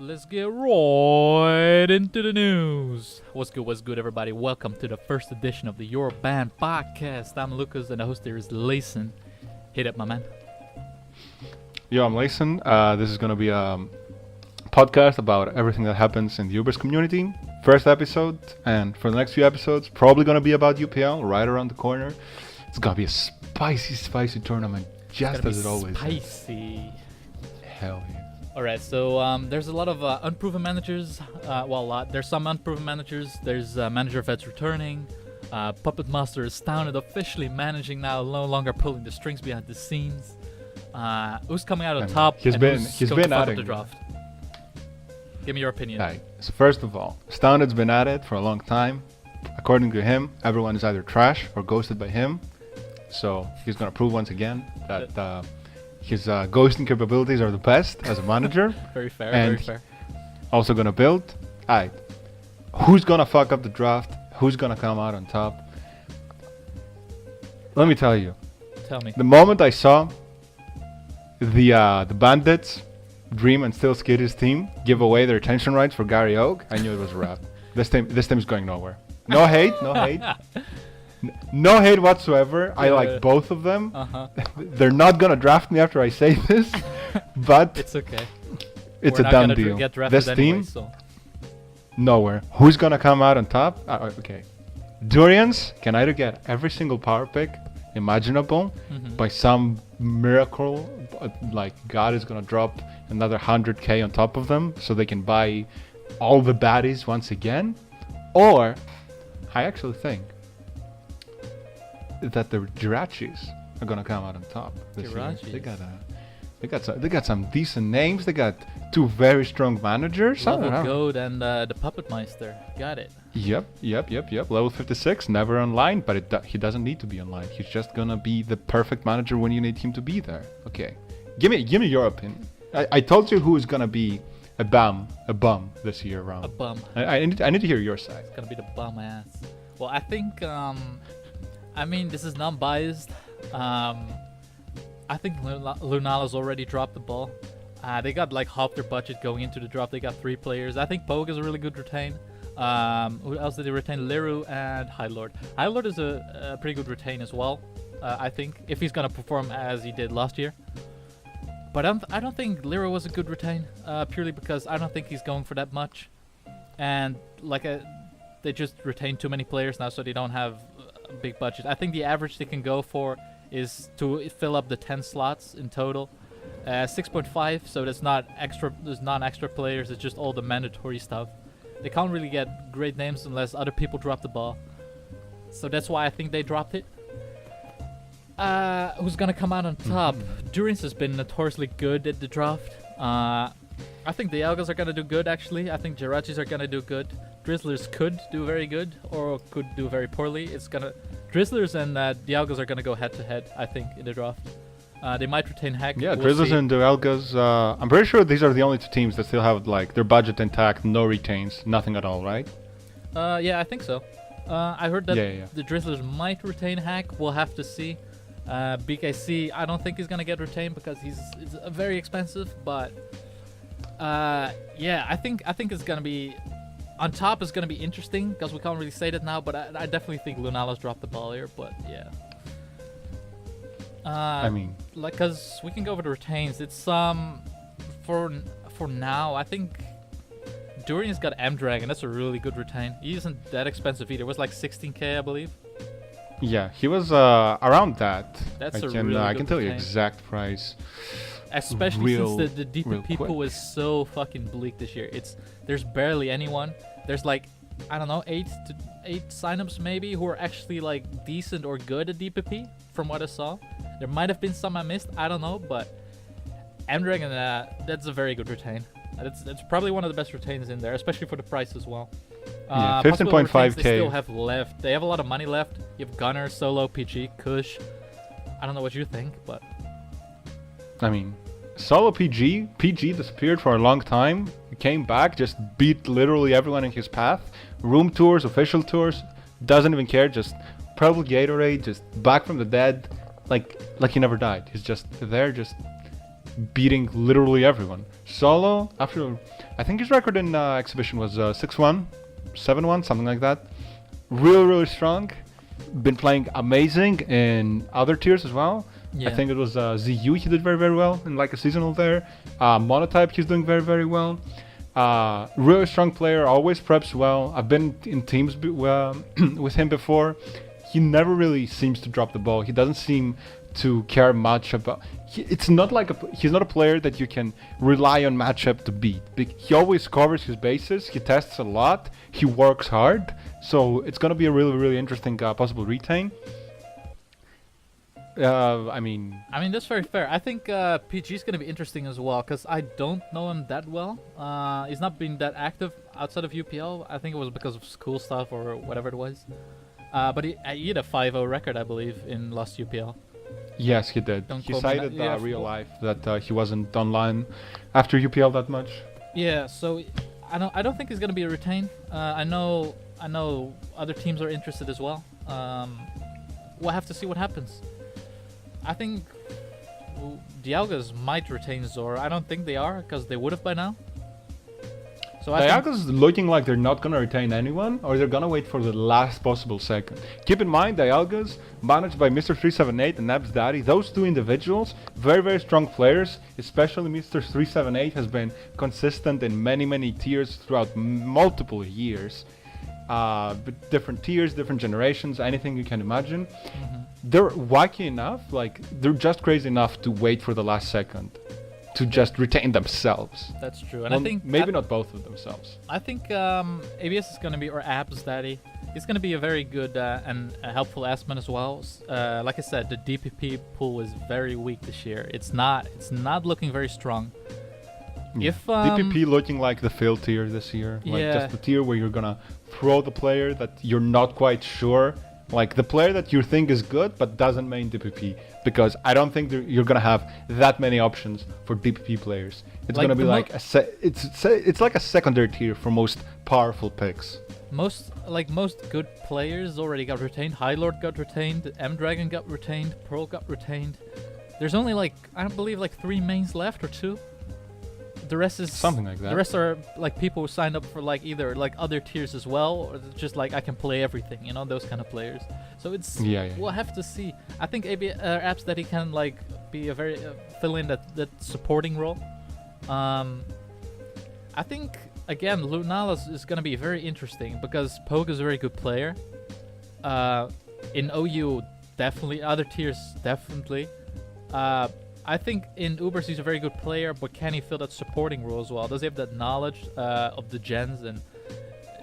Let's get right into the news. What's good, everybody? Welcome to the first edition of the Your Band podcast. I'm Lucas, and the host here is Lasen. Hit up, my man. Yo, I'm Lasen. This is going to be a podcast about everything that happens in the Ubers community. First episode, and for the next few episodes, probably going to be about UPL, right around the corner. It's going to be a spicy tournament, just as it always is. Spicy. Hell yeah. Alright, so there's a lot of unproven managers. There's some unproven managers. There's manager vets returning. Puppet Master is Astounded officially managing now, no longer pulling the strings behind the scenes. Who's coming out on top? He's been adding the draft. Give me your opinion. Right. So first of all, Astounded's been at it for a long time. According to him, everyone is either trash or ghosted by him. So he's gonna prove once again that his ghosting capabilities are the best as a manager. Very fair, and very fair. Also gonna build. Alright. Who's gonna fuck up the draft? Who's gonna come out on top? Let me tell you. Tell me. The moment I saw the Bandits, Dream and Still Skiddy's team give away their retention rights for Gary Oak, I knew it was a wrap. This team is going nowhere. No hate. No hate whatsoever. I like both of them. They're not gonna draft me after I say this, but it's okay. It's We're a not done gonna deal. Get drafted This anyway, team, so. nowhere. Who's gonna come out on top? Okay, Durians can either get every single power pick imaginable by some miracle, like God is gonna drop another 100k on top of them, so they can buy all the baddies once again, or I actually think that the Jirachis are gonna come out on top this year. They got some decent names. They got two very strong managers. Level Goat and the Puppet Meister. Got it. Yep. Level 56, never online, but he doesn't need to be online. He's just gonna be the perfect manager when you need him to be there. Okay, give me your opinion. I told you who is gonna be a bum this year around. A bum. I need to hear your side. It's gonna be the bum ass. Well, I think I mean, this is non-biased. I think Lunala's already dropped the ball. They got like half their budget going into the draft. They got 3 players. I think Pogue is a really good retain. Who else did they retain? Liru and High Lord. High Lord is a pretty good retain as well. I think if he's gonna perform as he did last year. But I don't think Liru was a good retain. Purely because I don't think he's going for that much. And like they just retain too many players now, so they don't have a big budget. I think the average they can go for is to fill up the 10 slots in total. 6.5, so that's not extra. There's non-extra players. It's just all the mandatory stuff. They can't really get great names unless other people drop the ball. So that's why I think they dropped it. Who's gonna come out on top? Durance has been notoriously good at the draft. I think the Algas are gonna do good, actually. I think Jirachis are gonna do good. Drizzlers could do very good, or could do very poorly. Drizzlers and the Algas are gonna go head-to-head, I think, in the draft. They might retain Hack. Yeah, Drizzlers and the Algas. I'm pretty sure these are the only 2 teams that still have like their budget intact, no retains, nothing at all, right? Yeah, I think so. I heard that the Drizzlers might retain Hack. We'll have to see. BKC, I don't think he's gonna get retained because he's very expensive. But yeah, I think it's gonna be on top. Is gonna be interesting because we can't really say that now. But I definitely think Lunala's dropped the ball here. But yeah. I mean, like, cause we can go over the retains. It's for now. I think Durian's got M-Dragon. That's a really good retain. He isn't that expensive either. It was like 16k, I believe. Yeah, he was around that. That's I a really good I can tell you retain. exact price. Especially since the DPP pool is so fucking bleak this year. There's barely anyone. There's like, I don't know, 8 signups maybe who are actually like decent or good at DPP from what I saw. There might have been some I missed, I don't know, but M-Dragon, that's a very good retain. That's probably one of the best retains in there, especially for the price as well. Yeah, 15.5k. They still have left. They have a lot of money left. You have Gunner, Solo, PG, Kush. I don't know what you think, but I mean, Solo PG disappeared for a long time. He came back, just beat literally everyone in his path. Room tours, official tours, doesn't even care. Just probably Gatorade, just back from the dead, like he never died. He's just there, just beating literally everyone. Solo, after I think his record in exhibition was 6-1, 7-1, something like that. Really strong. Been playing amazing in other tiers as well. Yeah. I think it was ZU he did very well in like a seasonal there. Monotype he's doing very well. Really strong player, always preps well. I've been in teams with him before. He never really seems to drop the ball. He doesn't seem to care much about. It's not like he's not a player that you can rely on matchup to beat. He always covers his bases. He tests a lot. He works hard. So it's gonna be a really interesting possible retain. I mean, that's very fair. I think PG is going to be interesting as well because I don't know him that well. He's not been that active outside of UPL. I think it was because of school stuff or whatever it was. But he had a 5-0 record, I believe, in last UPL. Yes, he did. He cited real life that he wasn't online after UPL that much. Yeah, so I don't think he's going to be a retain. I know other teams are interested as well. We'll have to see what happens. I think Dialgas might retain Zora. I don't think they are because they would have by now. So Dialga's looking like they're not going to retain anyone, or they're going to wait for the last possible second. Keep in mind, Dialga's managed by Mr. 378 and Neb's Daddy. Those two individuals, very strong players. Especially Mr. 378 has been consistent in many tiers throughout multiple years. Different tiers, different generations, anything you can imagine. They're wacky enough, like they're just crazy enough to wait for the last second to just retain themselves. That's true, and I think maybe not both of themselves. I think ABS is going to be, or Abs Daddy, he's going to be a very good and a helpful Asman as well. Like I said, the DPP pool is very weak this year. It's not looking very strong. If DPP looking like the fail tier this year, like just the tier where you're gonna throw the player that you're not quite sure, like the player that you think is good but doesn't main DPP, because I don't think you're gonna have that many options for DPP players. It's gonna be like it's like a secondary tier for most powerful picks. Most good players already got retained. High Lord got retained. M Dragon got retained. Pearl got retained. There's only I don't believe 3 mains left or 2. The rest is something like that. The rest are people who signed up for either other tiers as well, or just I can play everything, those kind of players. So it's we'll have to see. I think apps that he can be a very fill in that supporting role. I think again Lunalis is gonna be very interesting because Pogue is a very good player. In OU definitely, other tiers definitely. I think in Ubers he's a very good player, but can he fill that supporting role as well? Does he have that knowledge of the gens, and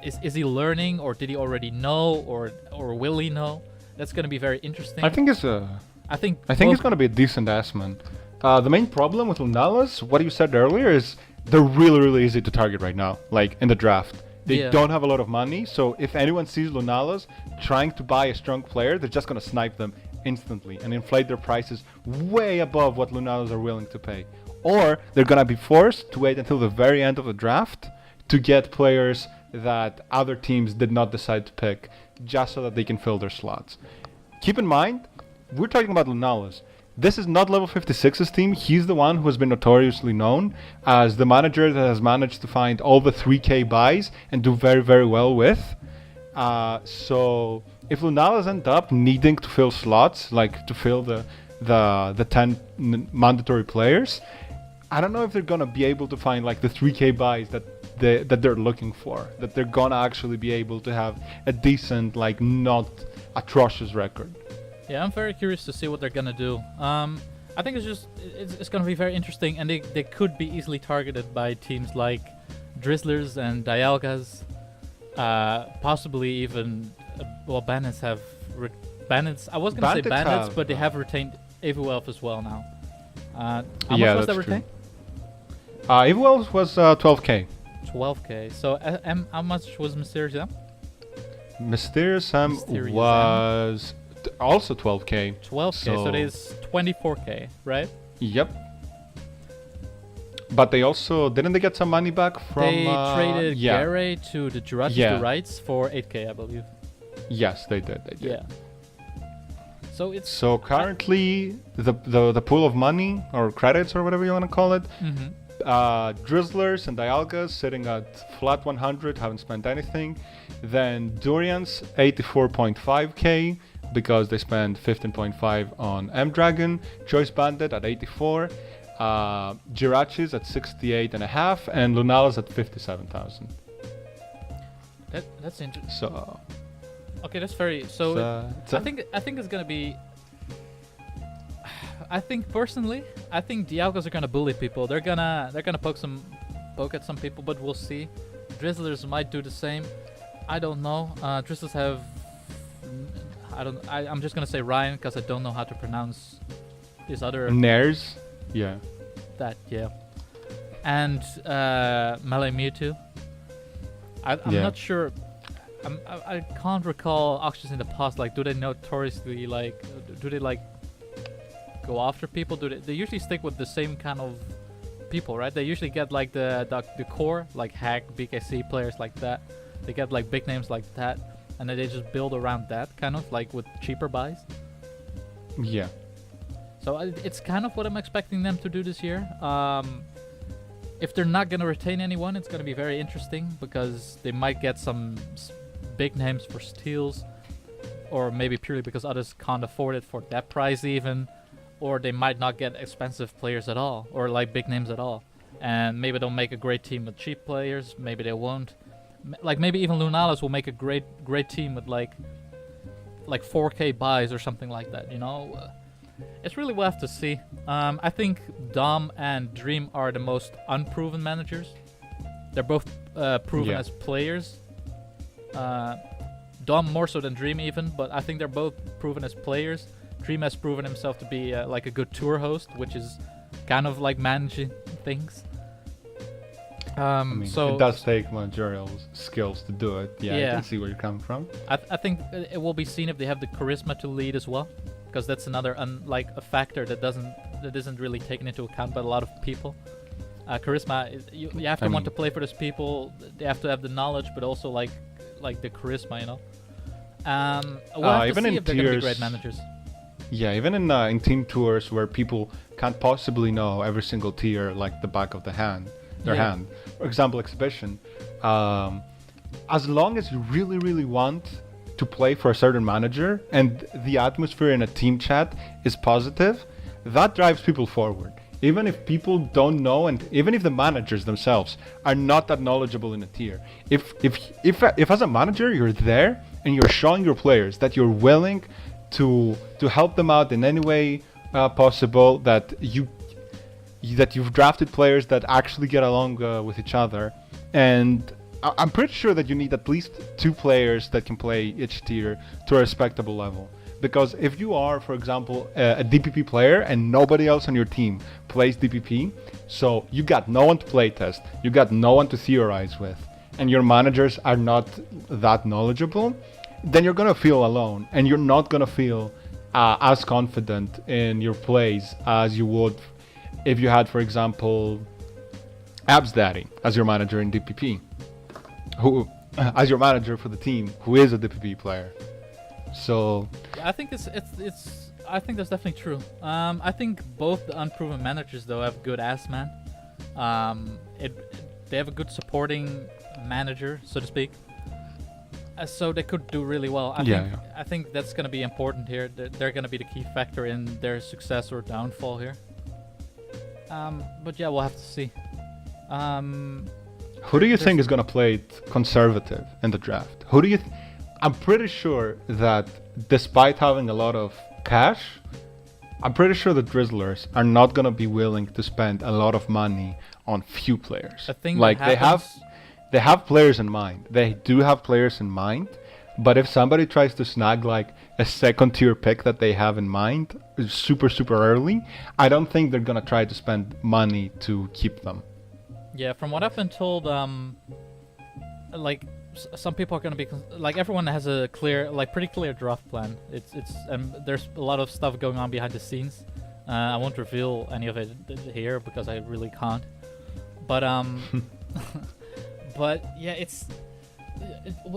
is he learning, or did he already know, or will he know? That's going to be very interesting. I think it's he's going to be a decent Assman. The main problem with Lunalis, what you said earlier, is they're really easy to target right now, in the draft. They don't have a lot of money, so if anyone sees Lunalis trying to buy a strong player, they're just going to snipe them instantly and inflate their prices way above what Lunalis are willing to pay. Or they're gonna be forced to wait until the very end of the draft to get players that other teams did not decide to pick, just so that they can fill their slots. Keep in mind, we're talking about Lunalis. This is not level 56's team. He's the one who has been notoriously known as the manager that has managed to find all the 3K buys and do very well with. So if Lunalis end up needing to fill slots, to fill the 10 mandatory players, I don't know if they're gonna be able to find the 3K buys that they're looking for. That they're gonna actually be able to have a decent, not atrocious record. Yeah, I'm very curious to see what they're gonna do. I think it's gonna be very interesting, and they could be easily targeted by teams like Drizzlers and Dialgas. Possibly even Bandits have Bandits. I was gonna say Bandits, but they have retained Evuelf as well now. How much was that retained? Evuelf was 12k. 12k. So how much was Mysterious M? Mysterious M was also 12k. 12k. So it is 24k, right? Yep. But they also didn't they get some money back from? They traded Gary to the Jurassic rights for 8k, I believe. Yes, they did. Yeah. So it's So currently, the pool of money or credits or whatever you want to call it, Drizzlers and Dialgas sitting at flat 100, haven't spent anything. Then Durians 84.5k because they spent 15.5 on M Dragon. Choice Bandit at 84. Jirachis at 68.5 and Lunalis at 57,000. That's interesting. So Okay, that's very. So I think it's gonna be. I think personally, I think Dialgos are gonna bully people. They're gonna poke at some people, but we'll see. Drizzlers might do the same. I don't know. Drizzlers have. I'm just gonna say Ryan because I don't know how to pronounce his other. Nares, yeah. That yeah. And Melee Mewtwo. I'm not sure. I can't recall auctions in the past. Like, do they notoriously do they go after people? They usually stick with the same kind of people, right? They usually get like the core, like Hack, BKC players like that. They get like big names like that, and then they just build around that kind of like with cheaper buys. Yeah. So it's kind of what I'm expecting them to do this year. If they're not gonna retain anyone, it's gonna be very interesting because they might get some big names for steals, or maybe purely because others can't afford it for that price even, or they might not get expensive players at all, or like big names at all, and maybe they'll make a great team with cheap players. Maybe they won't. Like maybe even Lunalis will make a great team with like 4K buys or something like that. You know, it's really we'll have to see. I think Dom and Dream are the most unproven managers. They're both proven as players. Dom more so than Dream even, but I think they're both proven as players. Dream has proven himself to be like a good tour host, which is kind of like managing things. I mean, so it does take managerial skills to do it. Yeah, I can see where you're coming from. I think it will be seen if they have the charisma to lead as well, because that's another a factor that isn't really taken into account by a lot of people. Charisma, you have to want to play for those people. They have to have the knowledge, but also like the charisma, you know. We'll have to see if they're gonna be great managers. Yeah, even in team tours where people can't possibly know every single tier like the back of hand. For example, exhibition. As long as you really, really want to play for a certain manager and the atmosphere in a team chat is positive, that drives people forward. Even if people don't know, and even if the managers themselves are not that knowledgeable in a tier, if as a manager you're there and you're showing your players that you're willing to help them out in any way possible, that you've drafted players that actually get along with each other, and I'm pretty sure that you need at least 2 players that can play each tier to a respectable level. Because if you are, for example, a DPP player and nobody else on your team plays DPP, so you got no one to play test, you got no one to theorize with, and your managers are not that knowledgeable, then you're gonna feel alone, and you're not gonna feel as confident in your plays as you would if you had, for example, Abs Daddy as your manager in DPP, who as your manager for the team, who is a DPP player. So I think I think that's definitely true. I think both the unproven managers though have good ass man. They have a good supporting manager, so to speak. So they could do really well. I think that's going to be important here. They're going to be the key factor in their success or downfall here. But yeah, we'll have to see. Who do you think is going to play it conservative in the draft? Who do you? I'm pretty sure that despite having a lot of cash, I'm pretty sure the Drizzlers are not going to be willing to spend a lot of money on few players. Like they have players in mind. They do have players in mind, but if somebody tries to snag like a second tier pick that they have in mind super early, I don't think they're going to try to spend money to keep them. Yeah, from what I've been told, like some people are going to be like everyone has a clear, like pretty clear draft plan. It's there's a lot of stuff going on behind the scenes. I won't reveal any of it here because I really can't. But but yeah,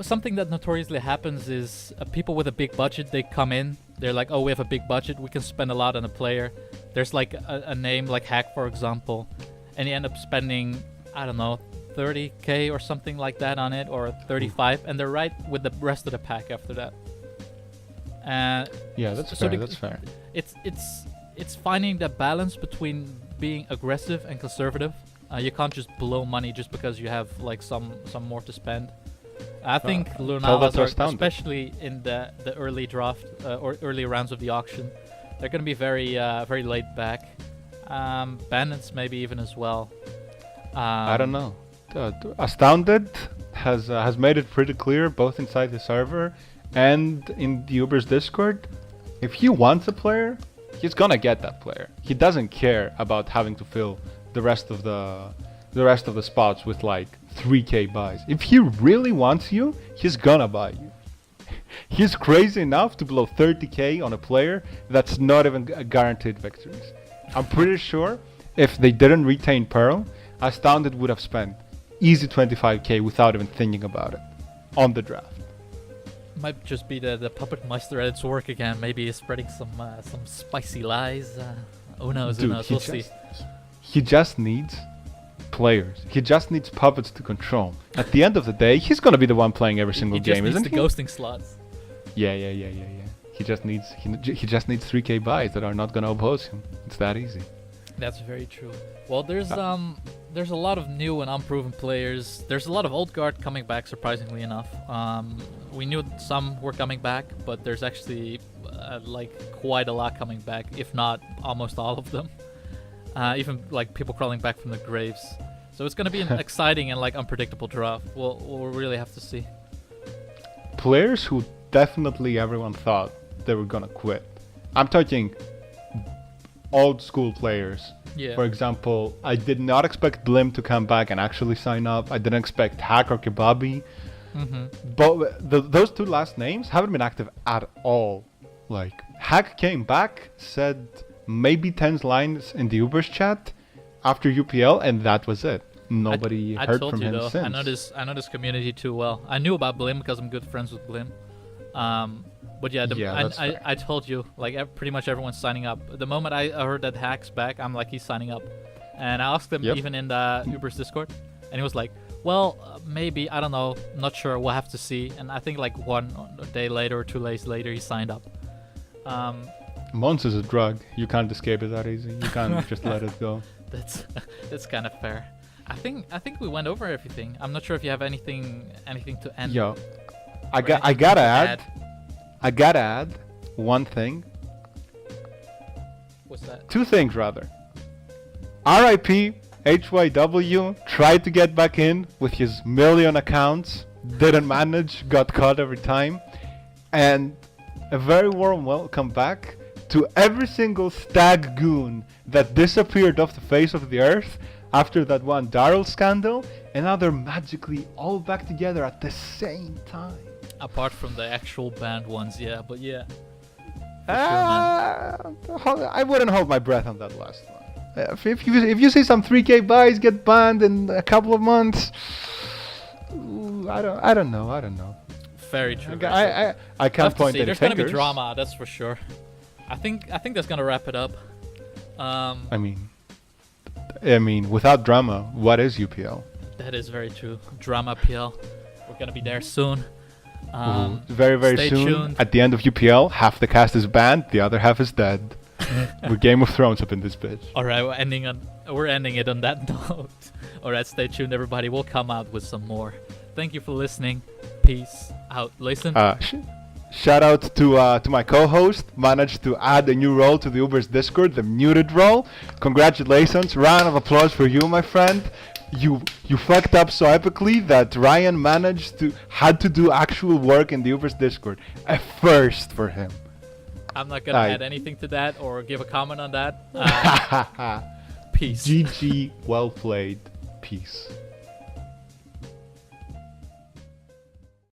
something that notoriously happens is people with a big budget, they come in They're like, oh, we have a big budget, we can spend a lot on a player. There's like a name like Hack, for example, and you end up spending, I don't know, 30k or something like that on it, or 35, and they're right with the rest of the pack after that. Yeah, that's fair. That's fair. It's finding the balance between being aggressive and conservative. You can't just blow money just because you have like some more to spend. I think Lunalas are, especially in the early draft or early rounds of the auction, they're going to be very very laid back. Bandits maybe even as well. I don't know. Astounded has made it pretty clear, both inside the server and in the Uber's Discord. If he wants a player, he's gonna get that player. He doesn't care about having to fill the rest of the spots with like 3k buys. If he really wants you, he's gonna buy you. He's crazy enough to blow 30k on a player that's not even guaranteed victories. I'm pretty sure if they didn't retain Pearl, Astounded would have spent easy 25k without even thinking about it on the draft. Might just be the puppet meister at its work again. Maybe he's spreading some spicy lies. Who knows? Dude, who knows? We'll see. He just needs players. He just needs puppets to control. At the end of the day, he's gonna be the one playing every single game, isn't he? He just needs the ghosting slots. Yeah. He just needs 3k buys that are not gonna oppose him. It's that easy. That's very true. Well, there's a lot of new and unproven players. There's a lot of old guard coming back, surprisingly enough. We knew some were coming back, but there's actually like quite a lot coming back, if not almost all of them. Even like people crawling back from the graves. So it's going to be an exciting and like unpredictable draft. We'll really have to see. Players who definitely everyone thought they were going to quit. I'm talking old school players. Yeah. For example, I did not expect Blim to come back and actually sign up. I didn't expect Hack or Kebabi. But those two last names haven't been active at all. Like, Hack came back, said maybe 10 lines in the Uber's chat after UPL, and that was it. Nobody heard from him since. I know this community too well. I knew about Blim because I'm good friends with Blim. But yeah, I told you, like pretty much everyone's signing up. The moment I heard that Hack's back, I'm like, he's signing up. And I asked him even in the Uber's Discord, and he was like, well, maybe, I don't know, not sure, we'll have to see. And I think like one day later or 2 days later, he signed up. Mons is a drug. You can't escape it that easy. You can't just let it go. That's kind of fair. I think we went over everything. I'm not sure if you have anything to end. Yo, I gotta add one thing. What's that? 2 things rather. RIP HYW tried to get back in with his million accounts, didn't manage, got caught every time. And a very warm welcome back to every single stag goon that disappeared off the face of the earth after that one Daryl scandal, and now they're magically all back together at the same time. Apart from the actual banned ones, yeah, but yeah. I wouldn't hold my breath on that last one. If you see some 3k buys get banned in a couple of months, I don't know. Very true. I can't point any There's fingers. Gonna be drama, that's for sure. I think that's gonna wrap it up. I mean, without drama, what is UPL? That is very true. Drama PL. We're gonna be there soon. Very, very soon. Tuned. At the end of UPL, half the cast is banned, the other half is dead. We're Game of Thrones up in this bitch. All right, we're ending it on that note. All right, stay tuned, everybody. We'll come out with some more. Thank you for listening. Peace out. Listen. Shout out to my co-host. Managed to add a new role to the Uber's Discord, the muted role. Congratulations. Round of applause for you, my friend. You fucked up so epically that Ryan had to do actual work in the Uber's Discord. A first for him. I'm not gonna add anything to that or give a comment on that. Peace. GG, well played. Peace.